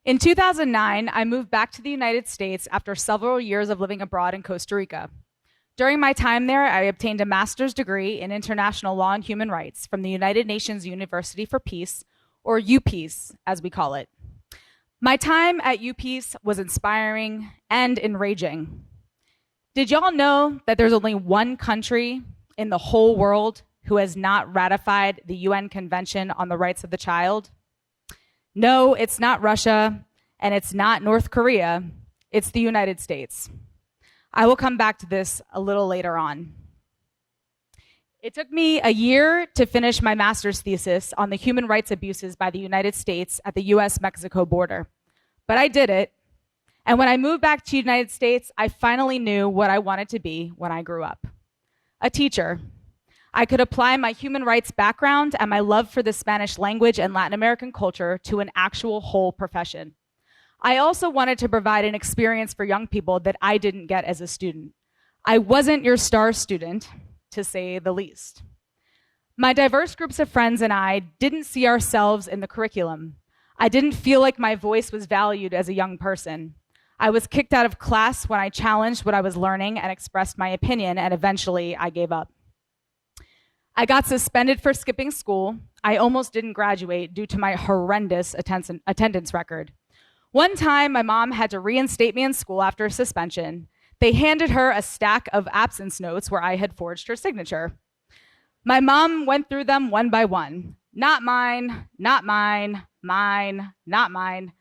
In 2009, I moved back to the United States after several years of living abroad in Costa Rica. During my time there, I obtained a master's degree in international law and human rights from the United Nations University for Peace, or UPeace, as we call it. My time at UPeace was inspiring and enraging. Did y'all know that there's only one country in the whole world who has not ratified the UN Convention on the Rights of the Child? No, it's not Russia, and it's not North Korea. It's the United States. I will come back to this a little later on. It took me a year to finish my master's thesis on the human rights abuses by the United States at the US-Mexico border. But I did it. And when I moved back to the United States, I finally knew what I wanted to be when I grew up. A teacher. I could apply my human rights background and my love for the Spanish language and Latin American culture to an actual whole profession. I also wanted to provide an experience for young people that I didn't get as a student. I wasn't your star student, to say the least. My diverse groups of friends and I didn't see ourselves in the curriculum. I didn't feel like my voice was valued as a young person. I was kicked out of class when I challenged what I was learning and expressed my opinion, and eventually I gave up. I got suspended for skipping school. I almost didn't graduate due to my horrendous attendance record. One time, my mom had to reinstate me in school after a suspension. They handed her a stack of absence notes where I had forged her signature. My mom went through them one by one. Not mine, not mine, mine, not mine.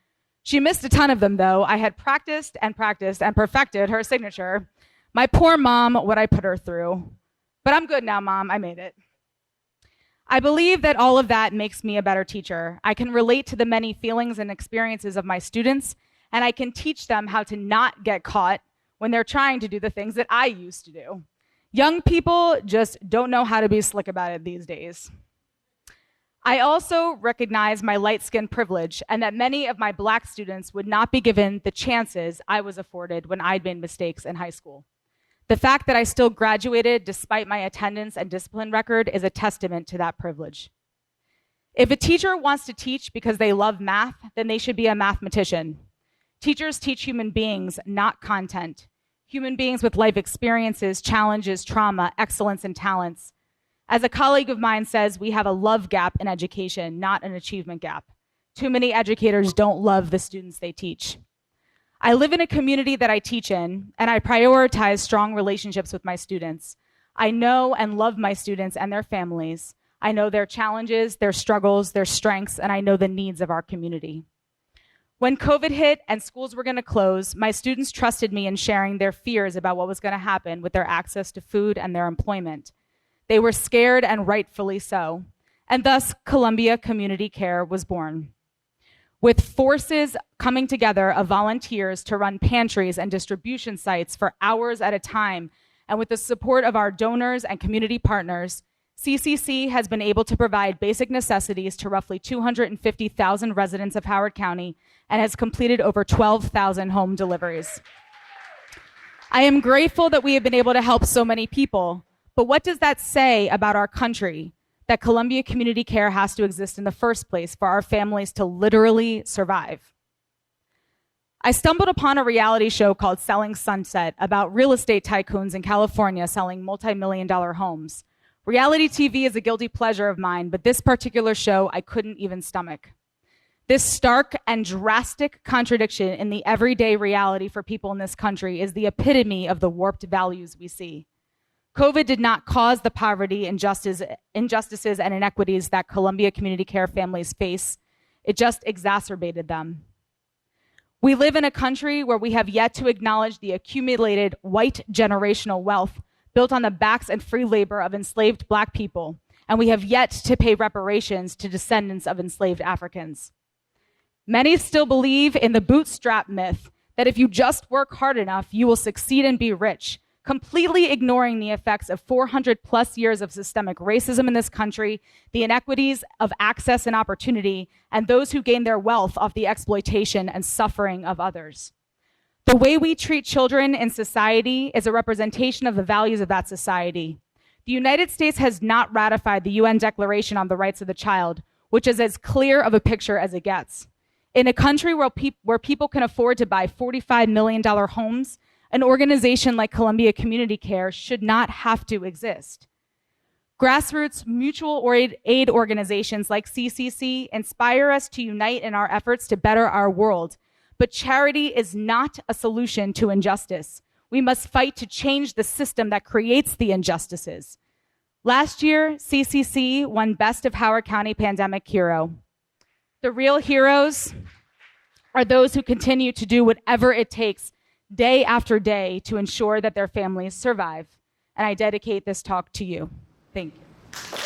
She missed a ton of them, though. I had practiced and perfected her signature. My poor mom, what I put her through. But I'm good now, Mom. I made it. I believe that all of that makes me a better teacher. I can relate to the many feelings and experiences of my students, and I can teach them how to not get caught when they're trying to do the things that I used to do. Young people just don't know how to be slick about it these days. I also recognize my light-skin privilege and that many of my Black students would not be given the chances I was afforded when I'd made mistakes in high school. The fact that I still graduated despite my attendance and discipline record is a testament to that privilege. If a teacher wants to teach because they love math, then they should be a mathematician. Teachers teach human beings, not content. Human beings with life experiences, challenges, trauma, excellence, and talents. As a colleague of mine says, we have a love gap in education, not an achievement gap. Too many educators don't love the students they teach. I live in a community that I teach in, and I prioritize strong relationships with my students. I know and love my students and their families. I know their challenges, their struggles, their strengths, and I know the needs of our community. When COVID hit and schools were going to close, my students trusted me in sharing their fears about what was going to happen with their access to food and their employment. They were scared, and rightfully so, and thus Columbia Community Care was born. With forces coming together of volunteers to run pantries and distribution sites for hours at a time, and with the support of our donors and community partners, CCC has been able to provide basic necessities to roughly 250,000 residents of Howard County and has completed over 12,000 home deliveries. I am grateful that we have been able to help so many people, but what does that say about our country? That Columbia Community Care has to exist in the first place for our families to literally survive. I stumbled upon a reality show called Selling Sunset about real estate tycoons in California selling multi-million-dollar homes. Reality TV is a guilty pleasure of mine, but this particular show I couldn't even stomach. This stark and drastic contradiction in the everyday reality for people in this country is the epitome of the warped values we see. COVID did not cause the poverty, injustices, and inequities that Columbia Community Care families face. It just exacerbated them. We live in a country where we have yet to acknowledge the accumulated white generational wealth built on the backs and free labor of enslaved Black people, and we have yet to pay reparations to descendants of enslaved Africans. Many still believe in the bootstrap myth that if you just work hard enough, you will succeed and be rich, completely ignoring the effects of 400 plus years of systemic racism in this country, the inequities of access and opportunity, and those who gain their wealth off the exploitation and suffering of others. The way we treat children in society is a representation of the values of that society. The United States has not ratified the UN Declaration on the Rights of the Child, which is as clear of a picture as it gets. In a country where people can afford to buy $45 million homes, an organization like Columbia Community Care should not have to exist. Grassroots mutual aid organizations like CCC inspire us to unite in our efforts to better our world. But charity is not a solution to injustice. We must fight to change the system that creates the injustices. Last year, CCC won Best of Howard County Pandemic Hero. The real heroes are those who continue to do whatever it takes day after day to ensure that their families survive. And I dedicate this talk to you. Thank you.